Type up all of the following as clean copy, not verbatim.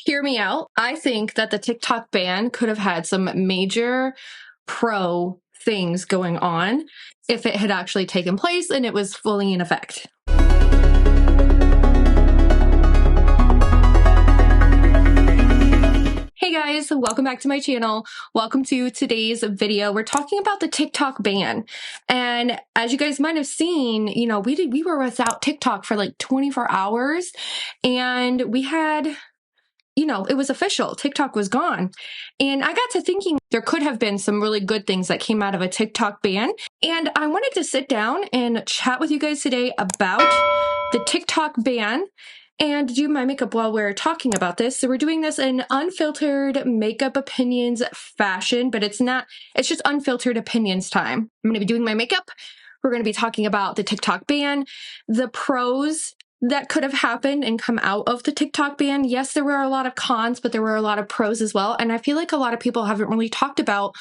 hear me out. I think that the TikTok ban could have had some major pro things going on if it had actually taken place and it was fully in effect. Hey guys, welcome back to my channel. Welcome to today's video. We're talking about the TikTok ban. And as you guys might have seen, we were without TikTok for like 24 hours and we had, it was official. TikTok was gone. And I got to thinking there could have been some really good things that came out of a TikTok ban. And I wanted to sit down and chat with you guys today about the TikTok ban and do my makeup while we're talking about this. So we're doing this in unfiltered makeup opinions fashion, but it's just unfiltered opinions time. I'm going to be doing my makeup. We're going to be talking about the TikTok ban, the pros that could have happened and come out of the TikTok ban. Yes, there were a lot of cons, but there were a lot of pros as well. And I feel like a lot of people haven't really talked about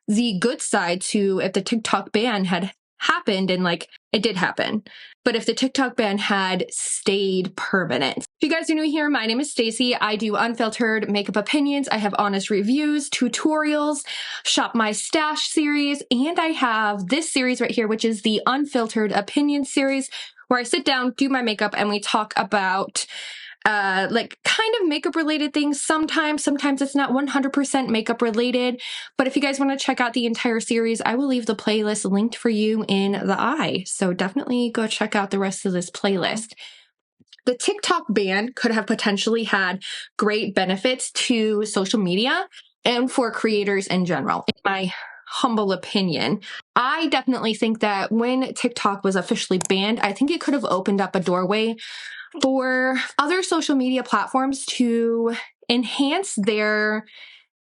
the good side to if the TikTok ban had happened, and like it did happen. But if the TikTok ban had stayed permanent. If you guys are new here, my name is Staci. I do unfiltered makeup opinions. I have honest reviews, tutorials, Shop My Stash series, and I have this series right here, which is the unfiltered opinion series, where I sit down, do my makeup, and we talk about kind of makeup related things. Sometimes it's not 100% makeup related, but if you guys want to check out the entire series, I will leave the playlist linked for you in the eye. So definitely go check out the rest of this playlist. The TikTok ban could have potentially had great benefits to social media and for creators in general, in my humble opinion. I definitely think that when TikTok was officially banned, I think it could have opened up a doorway for other social media platforms to enhance their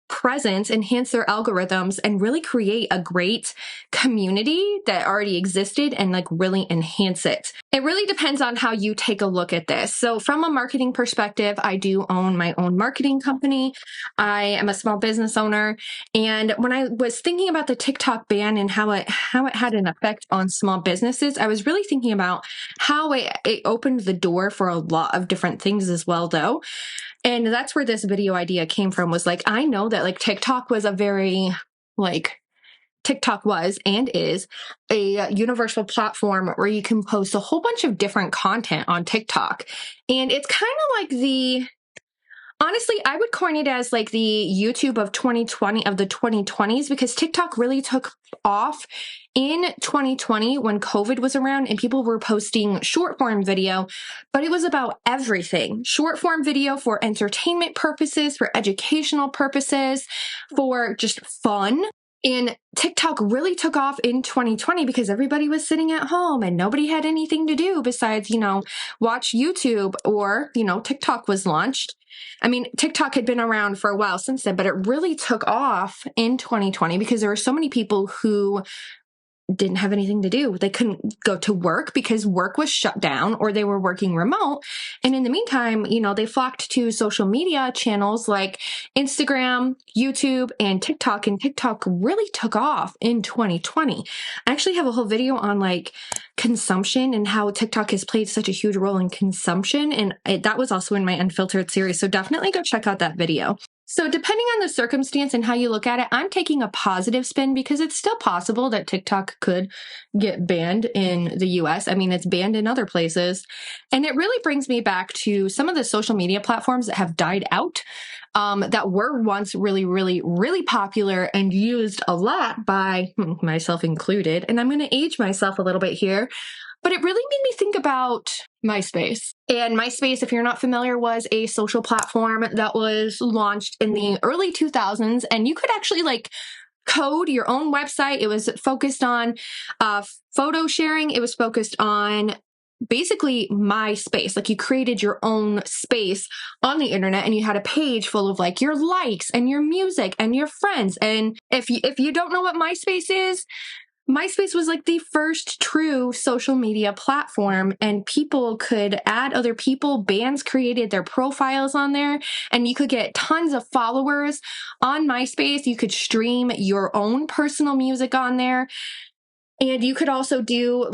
presence, enhance their algorithms, and really create a great community that already existed and like really enhance it. It really depends on how you take a look at this. So from a marketing perspective, I do own my own marketing company. I am a small business owner. And when I was thinking about the TikTok ban and how it had an effect on small businesses, I was really thinking about how it opened the door for a lot of different things as well, though. And that's where this video idea came from, was like, I know that like TikTok was TikTok was and is a universal platform where you can post a whole bunch of different content on TikTok. And it's kind of like honestly, I would coin it as like the YouTube of 2020, of the 2020s, because TikTok really took off in 2020 when COVID was around and people were posting short form video, but it was about everything. Short form video for entertainment purposes, for educational purposes, for just fun. And TikTok really took off in 2020 because everybody was sitting at home and nobody had anything to do besides, watch YouTube, or, TikTok was launched. I mean, TikTok had been around for a while since then, but it really took off in 2020 because there were so many people who didn't have anything to do. They couldn't go to work because work was shut down, or they were working remote. And in the meantime, they flocked to social media channels like Instagram, YouTube, and TikTok. And TikTok really took off in 2020. I actually have a whole video on like consumption and how TikTok has played such a huge role in consumption. And that was also in my unfiltered series. So definitely go check out that video. So depending on the circumstance and how you look at it, I'm taking a positive spin because it's still possible that TikTok could get banned in the US. I mean, it's banned in other places. And it really brings me back to some of the social media platforms that have died out, that were once really, really, really popular and used a lot by myself included. And I'm going to age myself a little bit here. But it really made me think about MySpace. And MySpace, if you're not familiar, was a social platform that was launched in the early 2000s. And you could actually code your own website. It was focused on photo sharing. It was focused on basically MySpace. Like, you created your own space on the internet and you had a page full of your likes and your music and your friends. And if you don't know what MySpace is, MySpace was the first true social media platform, and people could add other people. Bands created their profiles on there, and you could get tons of followers on MySpace. You could stream your own personal music on there. And you could also do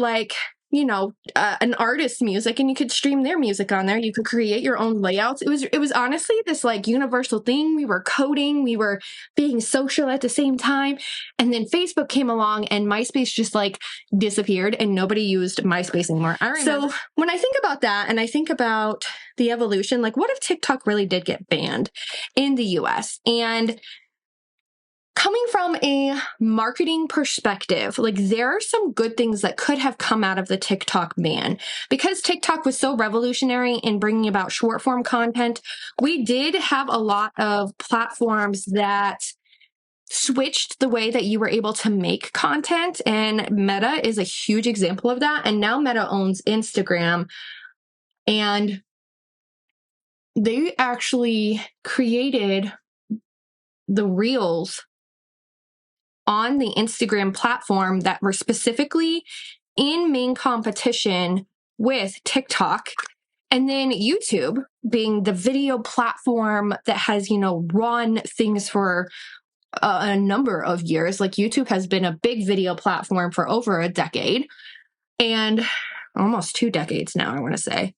an artist's music and you could stream their music on there. You could create your own layouts. It was honestly this like universal thing. We were coding, we were being social at the same time. And then Facebook came along and MySpace just like disappeared and nobody used MySpace anymore. I remember. So when I think about that and I think about the evolution, like what if TikTok really did get banned in the US? And coming from a marketing perspective, like there are some good things that could have come out of the TikTok ban. Because TikTok was so revolutionary in bringing about short form content, we did have a lot of platforms that switched the way that you were able to make content. And Meta is a huge example of that. And now Meta owns Instagram. And they actually created the Reels on the Instagram platform that were specifically in main competition with TikTok. And then YouTube being the video platform that has, run things for a number of years. Like YouTube has been a big video platform for over a decade and almost 2 decades now, I want to say.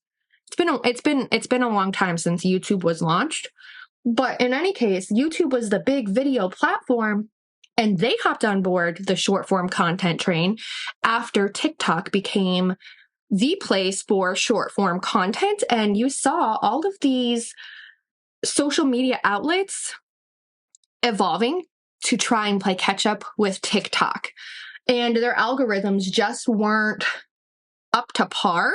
It's been a long time since YouTube was launched. But in any case, YouTube was the big video platform. And they hopped on board the short form content train after TikTok became the place for short form content. And you saw all of these social media outlets evolving to try and play catch up with TikTok. And their algorithms just weren't up to par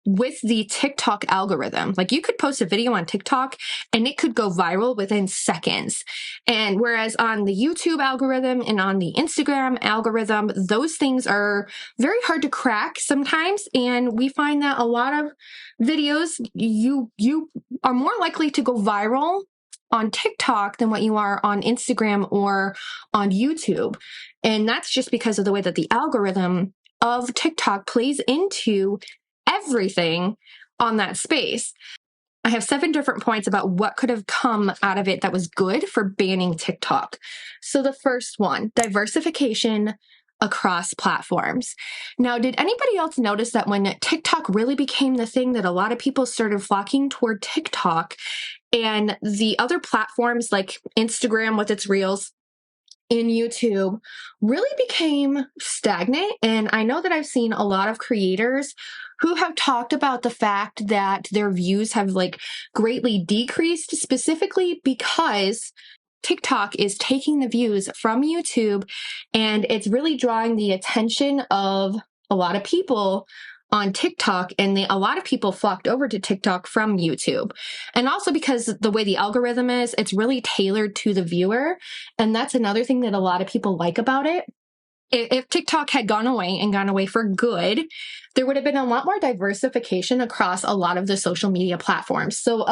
with the TikTok algorithm. Like you could post a video on TikTok and it could go viral within seconds. And whereas on the YouTube algorithm and on the Instagram algorithm, those things are very hard to crack sometimes. And we find that a lot of videos, you are more likely to go viral on TikTok than what you are on Instagram or on YouTube. And that's just because of the way that the algorithm of TikTok plays into everything on that space. I have 7 different points about what could have come out of it that was good for banning TikTok. So the first one, diversification across platforms. Now, did anybody else notice that when TikTok really became the thing that a lot of people started flocking toward TikTok and the other platforms like Instagram with its Reels in YouTube really became stagnant? And I know that I've seen a lot of creators who have talked about the fact that their views have like greatly decreased, specifically because TikTok is taking the views from YouTube and it's really drawing the attention of a lot of people on TikTok, and a lot of people flocked over to TikTok from YouTube. And also because the way the algorithm is, it's really tailored to the viewer. And that's another thing that a lot of people like about it. If TikTok had gone away for good, there would have been a lot more diversification across a lot of the social media platforms. So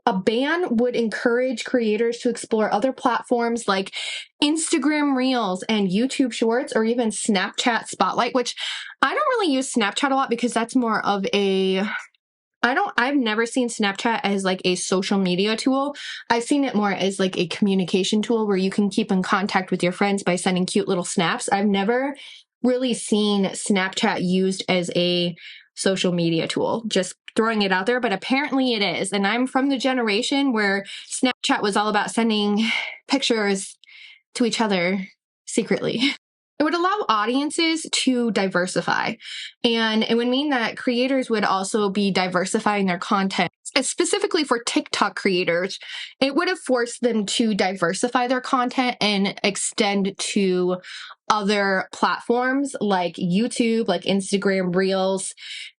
a ban would encourage creators to explore other platforms like Instagram Reels and YouTube Shorts, or even Snapchat Spotlight, which I don't really use Snapchat a lot because that's more of I've never seen Snapchat as like a social media tool. I've seen it more as like a communication tool where you can keep in contact with your friends by sending cute little snaps. I've never really seen Snapchat used as a social media tool, just throwing it out there, but apparently it is. And I'm from the generation where Snapchat was all about sending pictures to each other secretly. It would allow audiences to diversify. And it would mean that creators would also be diversifying their content. Specifically for TikTok creators, it would have forced them to diversify their content and extend to other platforms like YouTube, like Instagram Reels,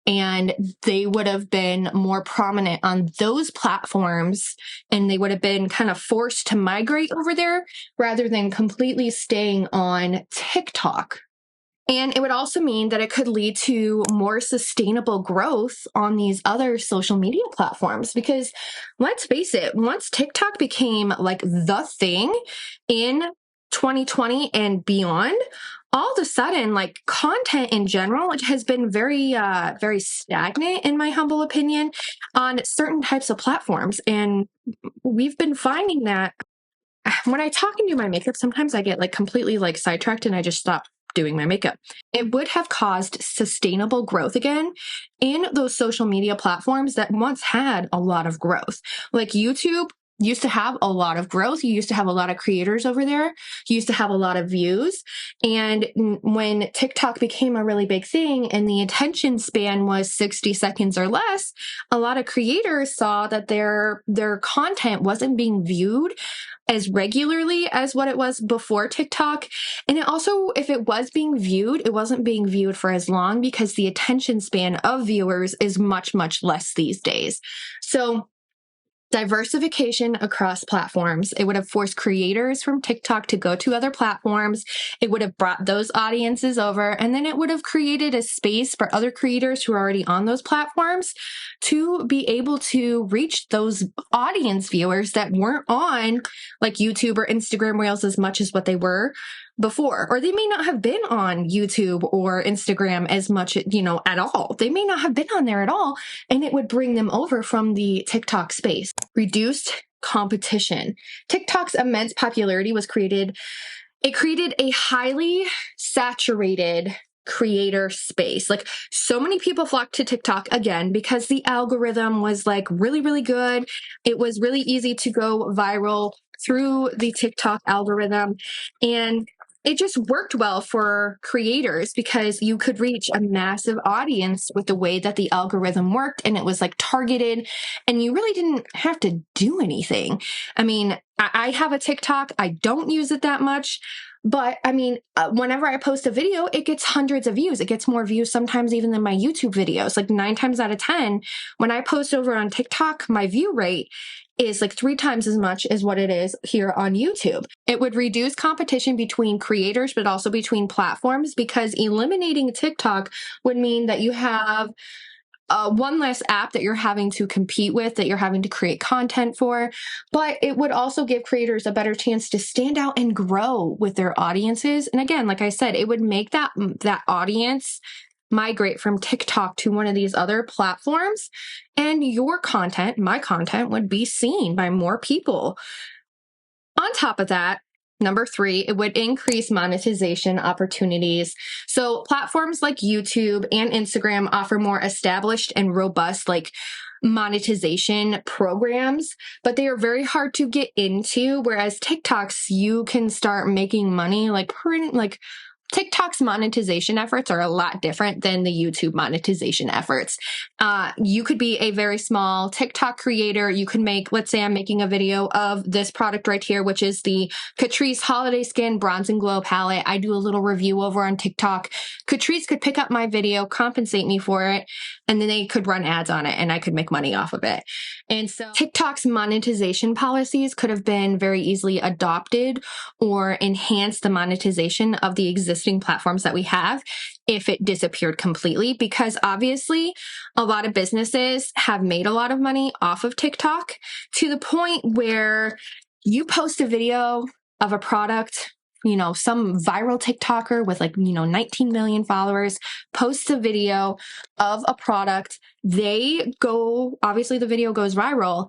and they would have been more prominent on those platforms, and they would have been kind of forced to migrate over there rather than completely staying on TikTok. And it would also mean that it could lead to more sustainable growth on these other social media platforms. Because let's face it, once TikTok became like the thing in 2020 and beyond, all of a sudden, like content in general, it has been very, very stagnant, in my humble opinion, on certain types of platforms. And we've been finding that when I talk and do my makeup, sometimes I get like completely like sidetracked and I just stop doing my makeup. It would have caused sustainable growth again in those social media platforms that once had a lot of growth. Like YouTube used to have a lot of growth. You used to have a lot of creators over there. You used to have a lot of views. And when TikTok became a really big thing and the attention span was 60 seconds or less, a lot of creators saw that their content wasn't being viewed as regularly as what it was before TikTok. And it also, if it was being viewed, it wasn't being viewed for as long because the attention span of viewers is much, much less these days. So diversification across platforms. It would have forced creators from TikTok to go to other platforms. It would have brought those audiences over, and then it would have created a space for other creators who are already on those platforms to be able to reach those audience viewers that weren't on like YouTube or Instagram Reels as much as what they were before, or they may not have been on YouTube or Instagram as much, at all. They may not have been on there at all, and it would bring them over from the TikTok space. Reduced competition. TikTok's immense popularity created a highly saturated creator space. Like, so many people flocked to TikTok again because the algorithm was like really, really good. It was really easy to go viral through the TikTok algorithm, and it just worked well for creators because you could reach a massive audience with the way that the algorithm worked, and it was like targeted, and you really didn't have to do anything. I mean, I have a TikTok. I don't use it that much, but I mean, whenever I post a video, it gets hundreds of views. It gets more views sometimes even than my YouTube videos. Like 9 times out of 10, when I post over on TikTok, my view rate is like 3 times as much as what it is here on YouTube. It would reduce competition between creators, but also between platforms, because eliminating TikTok would mean that you have one less app that you're having to compete with, that you're having to create content for. But it would also give creators a better chance to stand out and grow with their audiences. And again, like I said, it would make that audience migrate from TikTok to one of these other platforms, and your content, my content, would be seen by more people. On top of that, number 3, it would increase monetization opportunities. So platforms like YouTube and Instagram offer more established and robust monetization programs, but they are very hard to get into, whereas TikTok's, you can start making money TikTok's monetization efforts are a lot different than the YouTube monetization efforts. You could be a very small TikTok creator. You could let's say I'm making a video of this product right here, which is the Catrice Holiday Skin Bronze and Glow Palette. I do a little review over on TikTok. Catrice could pick up my video, compensate me for it, and then they could run ads on it and I could make money off of it. And so TikTok's monetization policies could have been very easily adopted or enhanced the monetization of the existing platforms that we have if it disappeared completely, because obviously a lot of businesses have made a lot of money off of TikTok to the point where you post a video of a product, some viral TikToker with 19 million followers posts a video of a product. Obviously the video goes viral.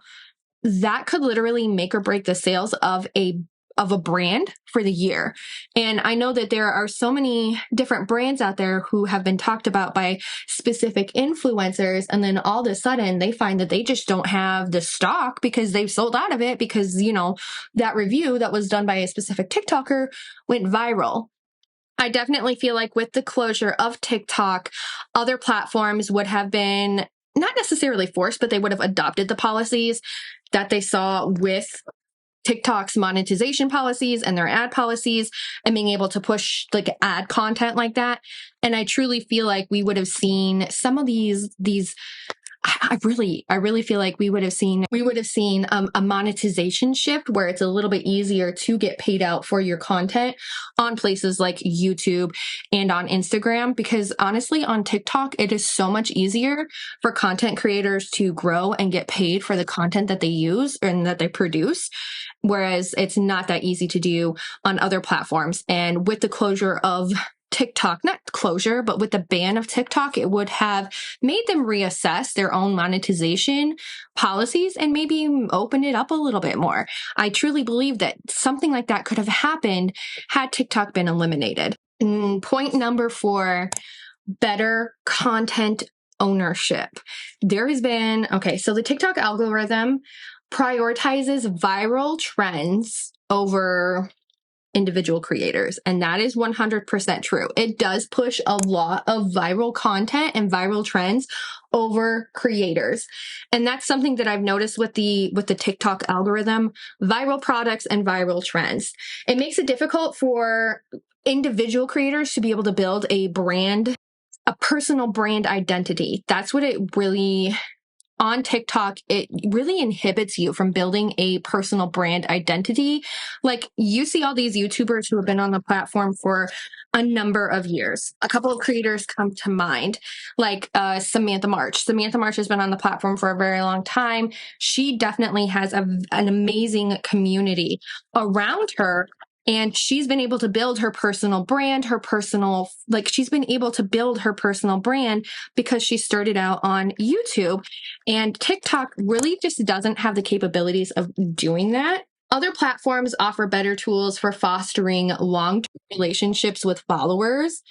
That could literally make or break the sales of a brand for the year. And I know that there are so many different brands out there who have been talked about by specific influencers, and then all of a sudden they find that they just don't have the stock because they've sold out of it because, that review that was done by a specific TikToker went viral. I definitely feel like with the closure of TikTok, other platforms would have been not necessarily forced, but they would have adopted the policies that they saw with TikTok's monetization policies and their ad policies, and being able to push ad content like that. And I truly feel like we would have seen some of these I really feel like we would have seen a monetization shift where it's a little bit easier to get paid out for your content on places like YouTube and on Instagram, because honestly on TikTok it is so much easier for content creators to grow and get paid for the content that they use and that they produce, whereas it's not that easy to do on other platforms. And with the closure of TikTok, not closure, but with the ban of TikTok, it would have made them reassess their own monetization policies and maybe open it up a little bit more. I truly believe that something like that could have happened had TikTok been eliminated. Point number 4, better content ownership. There has been, so the TikTok algorithm prioritizes viral trends over individual creators, and that is 100% true. It does push a lot of viral content and viral trends over creators, and that's something that I've noticed with the TikTok algorithm: viral products and viral trends. It makes it difficult for individual creators to be able to build a personal brand identity. That's what it really, on TikTok, it really inhibits you from building a personal brand identity. Like, you see all these YouTubers who have been on the platform for a number of years. A couple of creators come to mind, like Samantha March. Samantha March has been on the platform for a very long time. She definitely has an amazing community around her. And she's been able to build her personal brand, she's been able to build her personal brand because she started out on YouTube. And TikTok really just doesn't have the capabilities of doing that. Other platforms offer better tools for fostering long-term relationships with followers.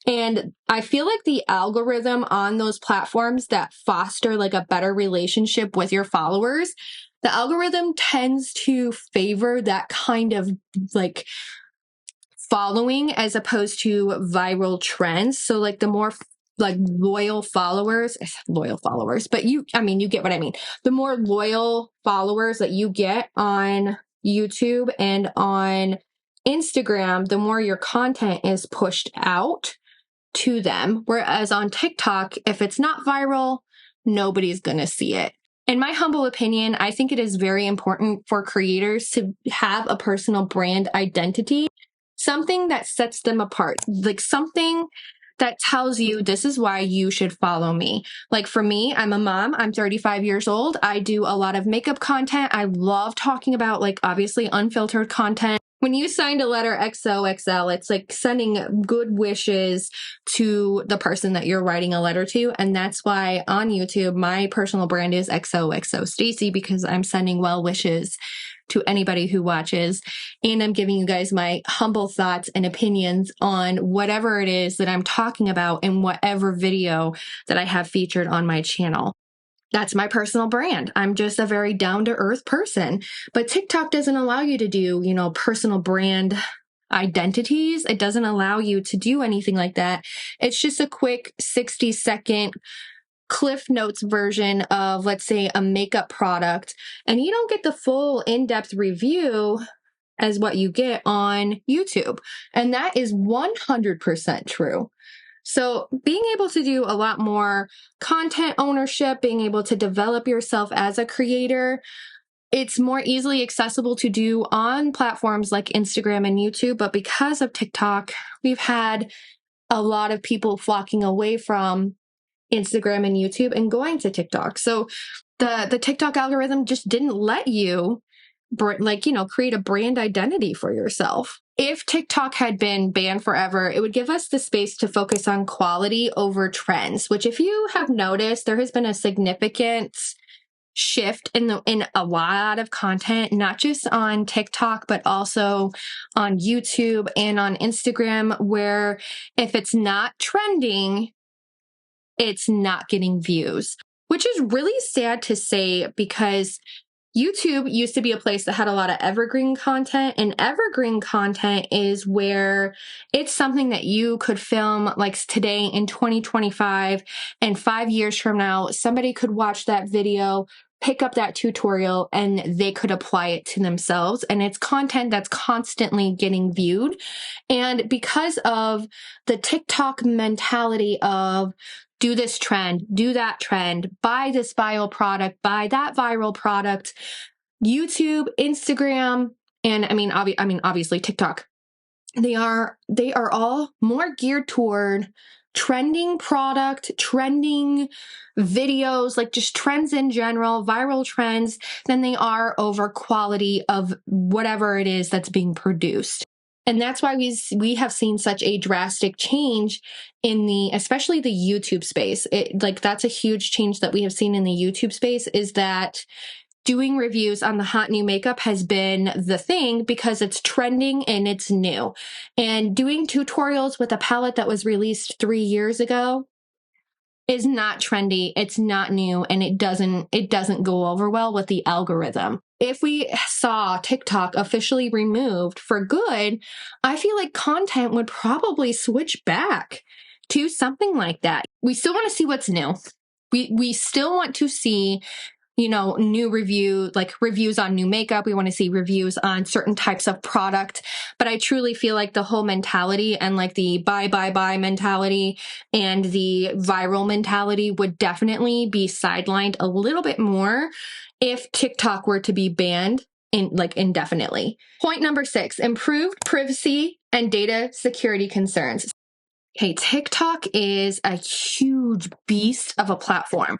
And I feel like the algorithm on those platforms that foster like a better relationship with your followers, the algorithm tends to favor that kind of like following as opposed to viral trends. So like the more like loyal followers, but you get what I mean. The more loyal followers that you get on YouTube and on Instagram, the more your content is pushed out to them. Whereas on TikTok, if it's not viral, nobody's going to see it. In my humble opinion, I think it is very important for creators to have a personal brand identity, something that sets them apart, like something that tells you this is why you should follow me. Like for me, I'm a mom. I'm 35 years old. I do a lot of makeup content. I love talking about like obviously unfiltered content. When you signed a letter XOXL, it's like sending good wishes to the person that you're writing a letter to. And that's why on YouTube, my personal brand is XOXO Staci, because I'm sending well wishes to anybody who watches. And I'm giving you guys my humble thoughts and opinions on whatever it is that I'm talking about in whatever video that I have featured on my channel. That's my personal brand. I'm just a very down-to-earth person. But TikTok doesn't allow you to do, personal brand identities. It doesn't allow you to do anything like that. It's just a quick 60-second Cliff Notes version of, let's say, a makeup product. And you don't get the full in-depth review as what you get on YouTube. And that is 100% true. So being able to do a lot more content ownership, being able to develop yourself as a creator, it's more easily accessible to do on platforms like Instagram and YouTube. But because of TikTok, we've had a lot of people flocking away from Instagram and YouTube and going to TikTok. So the TikTok algorithm just didn't let you create a brand identity for yourself. If TikTok had been banned forever, it would give us the space to focus on quality over trends, which, if you have noticed, there has been a significant shift in a lot of content, not just on TikTok, but also on YouTube and on Instagram, where if it's not trending, it's not getting views, which is really sad to say, because YouTube used to be a place that had a lot of evergreen content, and evergreen content is where it's something that you could film like today in 2025, and 5 years from now, somebody could watch that video, pick up that tutorial, and they could apply it to themselves. And it's content that's constantly getting viewed. And because of the TikTok mentality of do this trend, do that trend, buy this viral product, buy that viral product, YouTube, Instagram, and obviously TikTok, they are all more geared toward trending product, trending videos, like just trends in general, viral trends, than they are over quality of whatever it is that's being produced. And that's why we have seen such a drastic change in especially the YouTube space. That's a huge change that we have seen in the YouTube space, is that doing reviews on the hot new makeup has been the thing because it's trending and it's new. And doing tutorials with a palette that was released 3 years ago is not trendy, it's not new, and it doesn't go over well with the algorithm. If we saw TikTok officially removed for good, I feel like content would probably switch back to something like that. We still want to see what's new. We still want to see, you know, new reviews on new makeup. We want to see reviews on certain types of product. But I truly feel like the whole mentality and like the buy mentality and the viral mentality would definitely be sidelined a little bit more if TikTok were to be banned indefinitely. Point number 6, improved privacy and data security concerns. Okay, TikTok is a huge beast of a platform.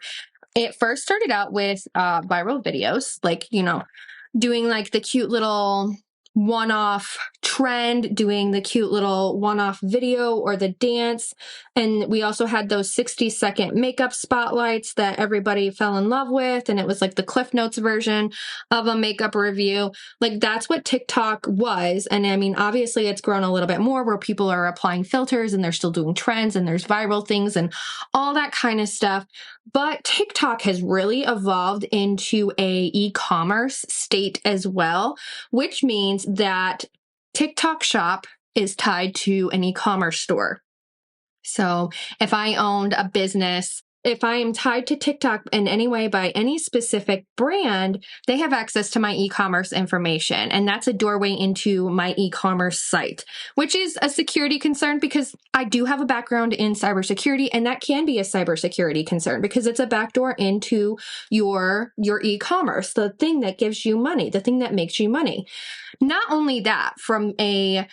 It first started out with viral videos, like, you know, doing like the cute little one-off trend, doing the cute little one-off video or the dance. And we also had those 60-second makeup spotlights that everybody fell in love with. And it was like the Cliff Notes version of a makeup review. Like that's what TikTok was. And I mean, obviously it's grown a little bit more where people are applying filters and they're still doing trends and there's viral things and all that kind of stuff. But TikTok has really evolved into a e-commerce state as well, which means that TikTok Shop is tied to an e-commerce store. So if I owned a business, if I am tied to TikTok in any way by any specific brand, they have access to my e-commerce information. And that's a doorway into my e-commerce site, which is a security concern because I do have a background in cybersecurity, and that can be a cybersecurity concern because it's a backdoor into your e-commerce, the thing that gives you money, the thing that makes you money. Not only that, from a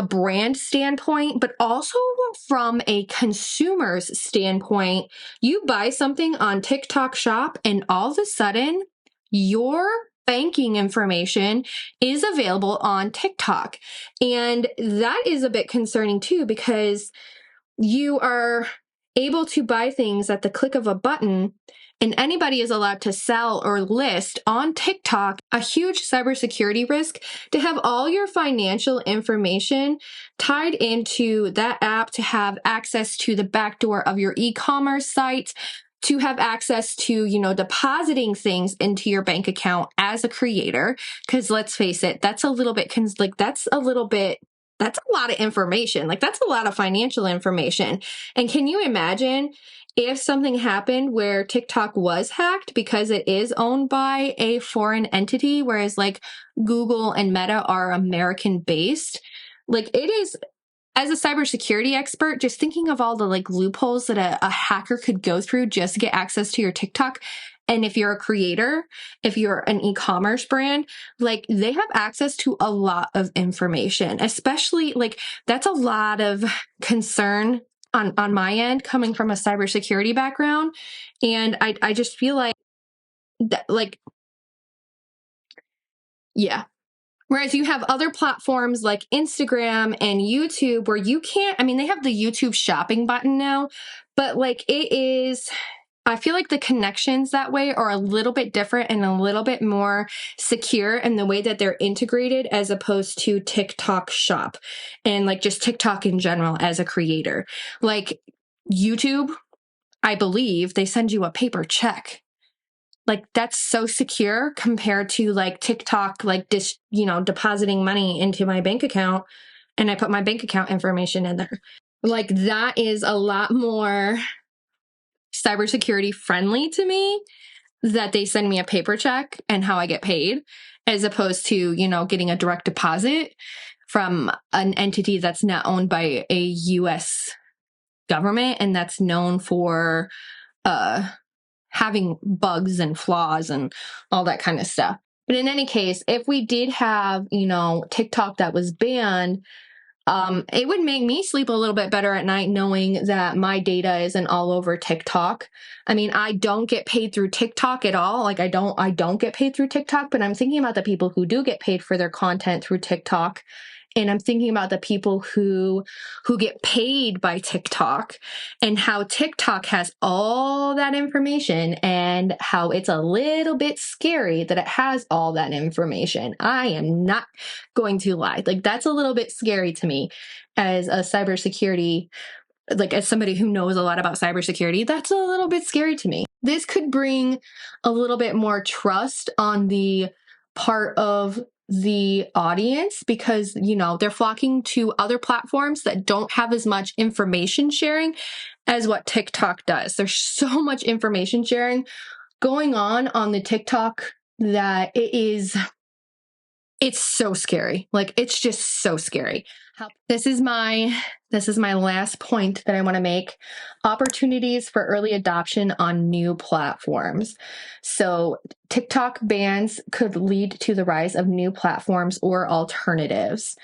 brand standpoint, but also from a consumer's standpoint, you buy something on TikTok Shop and all of a sudden your banking information is available on TikTok. And that is a bit concerning too, because you are able to buy things at the click of a button, and anybody is allowed to sell or list on TikTok. A huge cybersecurity risk to have all your financial information tied into that app, to have access to the backdoor of your e-commerce site, to have access to, you know, depositing things into your bank account as a creator. Because let's face it, that's a lot of information. Like that's a lot of financial information. And can you imagine if something happened where TikTok was hacked because it is owned by a foreign entity, whereas like Google and Meta are American based? Like it is, as a cybersecurity expert, just thinking of all the like loopholes that a hacker could go through just to get access to your TikTok. And if you're a creator, if you're an e-commerce brand, like they have access to a lot of information, especially like that's a lot of concern on my end coming from a cybersecurity background. And I just feel like that, like, yeah. Whereas you have other platforms like Instagram and YouTube where you can't, I mean, they have the YouTube shopping button now, but like I feel like the connections that way are a little bit different and a little bit more secure in the way that they're integrated as opposed to TikTok Shop and like just TikTok in general as a creator. Like YouTube, I believe they send you a paper check. Like that's so secure compared to like TikTok, like depositing money into my bank account and I put my bank account information in there. Like that is a lot more cybersecurity friendly to me, that they send me a paper check and how I get paid, as opposed to, you know, getting a direct deposit from an entity that's not owned by a US government and that's known for having bugs and flaws and all that kind of stuff. But in any case, if we did have, you know, TikTok that was banned, it would make me sleep a little bit better at night knowing that my data isn't all over TikTok. I mean, I don't get paid through TikTok at all. Like I don't get paid through TikTok, but I'm thinking about the people who do get paid for their content through TikTok. And I'm thinking about the people who get paid by TikTok and how TikTok has all that information and how it's a little bit scary that it has all that information. I am not going to lie. Like, that's a little bit scary to me as a cybersecurity, like as somebody who knows a lot about cybersecurity. That's a little bit scary to me. This could bring a little bit more trust on the part of the audience because, you know, they're flocking to other platforms that don't have as much information sharing as what TikTok does. There's so much information sharing going on the TikTok that it's so scary. Like, it's just so scary. This is my last point that I want to make. Opportunities for early adoption on new platforms. So TikTok bans could lead to the rise of new platforms or alternatives.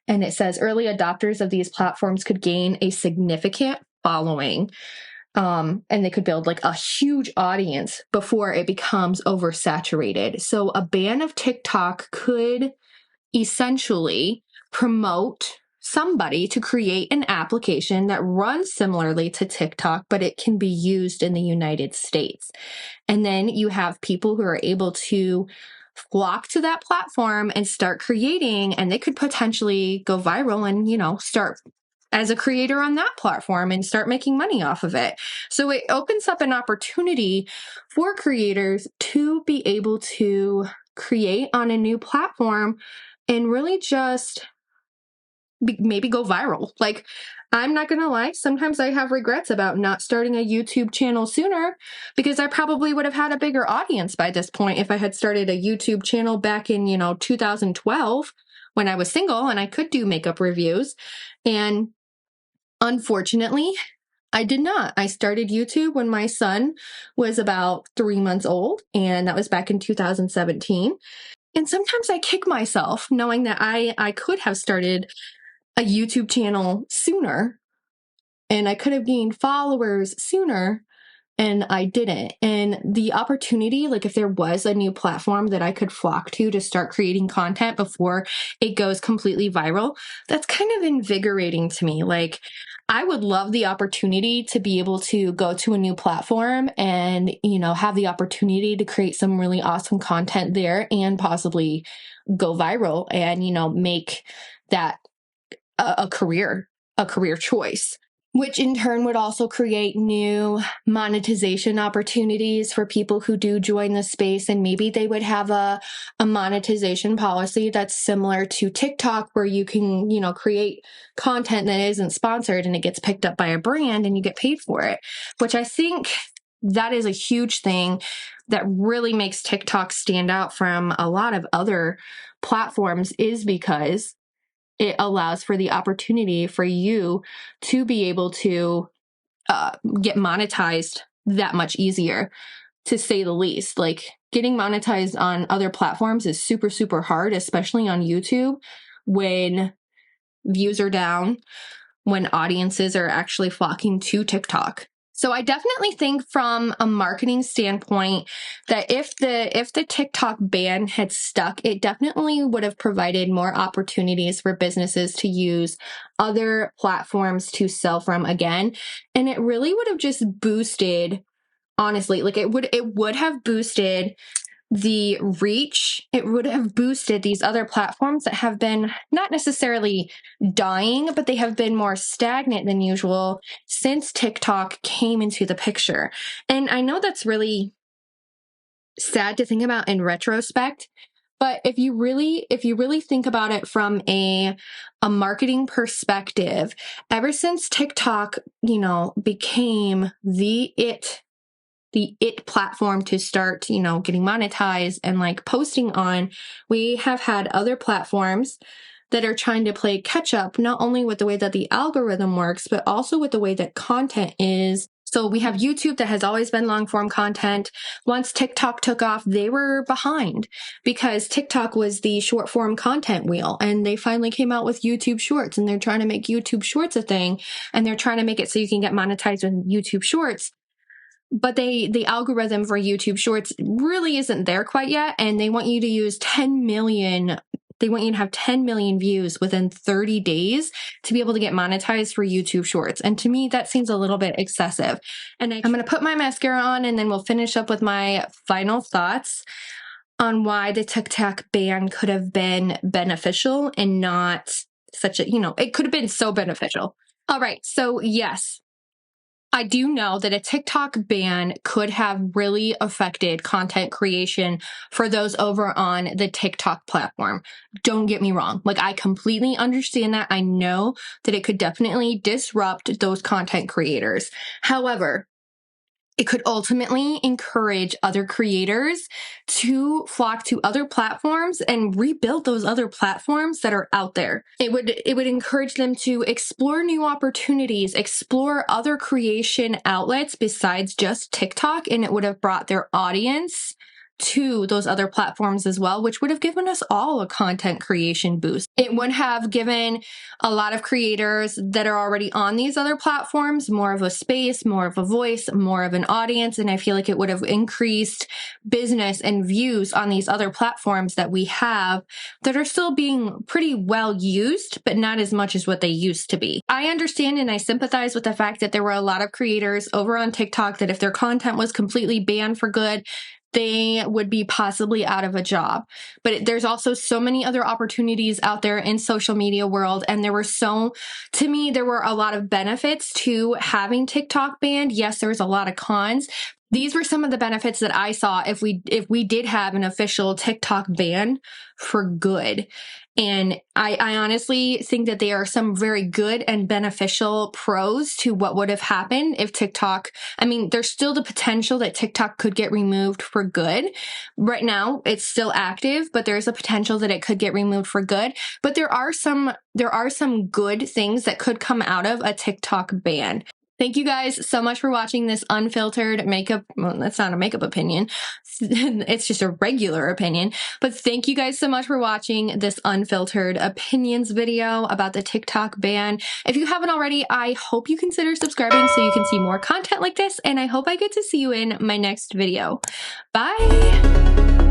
And it says early adopters of these platforms could gain a significant following. And they could build like a huge audience before it becomes oversaturated. So a ban of TikTok could essentially promote somebody to create an application that runs similarly to TikTok, but it can be used in the United States. And then you have people who are able to flock to that platform and start creating, and they could potentially go viral and, you know, start as a creator on that platform and start making money off of it. So it opens up an opportunity for creators to be able to create on a new platform and really just maybe go viral. Like, I'm not going to lie, sometimes I have regrets about not starting a YouTube channel sooner because I probably would have had a bigger audience by this point if I had started a YouTube channel back in, 2012 when I was single and I could do makeup reviews. And unfortunately, I did not. I started YouTube when my son was about 3 months old, and that was back in 2017. And sometimes I kick myself knowing that I could have started a YouTube channel sooner and I could have gained followers sooner, and I didn't. And the opportunity, like if there was a new platform that I could flock to start creating content before it goes completely viral, that's kind of invigorating to me. Like, I would love the opportunity to be able to go to a new platform and, have the opportunity to create some really awesome content there and possibly go viral and, make that a career choice, which in turn would also create new monetization opportunities for people who do join the space. And maybe they would have a monetization policy that's similar to TikTok, where you can, create content that isn't sponsored and it gets picked up by a brand and you get paid for it, which I think that is a huge thing that really makes TikTok stand out from a lot of other platforms, is because it allows for the opportunity for you to be able to get monetized that much easier, to say the least. Like, getting monetized on other platforms is super, super hard, especially on YouTube, when views are down, when audiences are actually flocking to TikTok. So I definitely think from a marketing standpoint that if the TikTok ban had stuck, it definitely would have provided more opportunities for businesses to use other platforms to sell from again. And it really would have just boosted, honestly, like it would have boosted the reach. It would have boosted these other platforms that have been not necessarily dying, but they have been more stagnant than usual since TikTok came into the picture. And I know that's really sad to think about in retrospect, but if you really think about it from a marketing perspective, ever since TikTok, became the it platform to start, getting monetized and like posting on, we have had other platforms that are trying to play catch up, not only with the way that the algorithm works, but also with the way that content is. So we have YouTube that has always been long form content. Once TikTok took off, they were behind because TikTok was the short form content wheel, and they finally came out with YouTube Shorts, and they're trying to make YouTube Shorts a thing, and they're trying to make it so you can get monetized with YouTube Shorts. But the algorithm for YouTube Shorts really isn't there quite yet, and they want you to use 10 million They want you to have 10 million views within 30 days to be able to get monetized for YouTube Shorts. And to me, that seems a little bit excessive. And I'm going to put my mascara on, and then we'll finish up with my final thoughts on why the TikTok ban could have been beneficial and not such a, it could have been so beneficial. All right. So yes, I do know that a TikTok ban could have really affected content creation for those over on the TikTok platform. Don't get me wrong. Like, I completely understand that. I know that it could definitely disrupt those content creators. However, it could ultimately encourage other creators to flock to other platforms and rebuild those other platforms that are out there. It would encourage them to explore new opportunities, explore other creation outlets besides just TikTok, and it would have brought their audience to those other platforms as well, which would have given us all a content creation boost. It would have given a lot of creators that are already on these other platforms more of a space, more of a voice, more of an audience. And I feel like it would have increased business and views on these other platforms that we have that are still being pretty well used, but not as much as what they used to be. I understand and I sympathize with the fact that there were a lot of creators over on TikTok that if their content was completely banned for good, they would be possibly out of a job. But there's also so many other opportunities out there in social media world. And to me, there were a lot of benefits to having TikTok banned. Yes, there was a lot of cons. These were some of the benefits that I saw if we did have an official TikTok ban for good. And I honestly think that there are some very good and beneficial pros to what would have happened if there's still the potential that TikTok could get removed for good. Right now, it's still active, but there's a potential that it could get removed for good. But there are some good things that could come out of a TikTok ban. Thank you guys so much for watching this unfiltered makeup. Well, that's not a makeup opinion. It's just a regular opinion. But thank you guys so much for watching this unfiltered opinions video about the TikTok ban. If you haven't already, I hope you consider subscribing so you can see more content like this. And I hope I get to see you in my next video. Bye.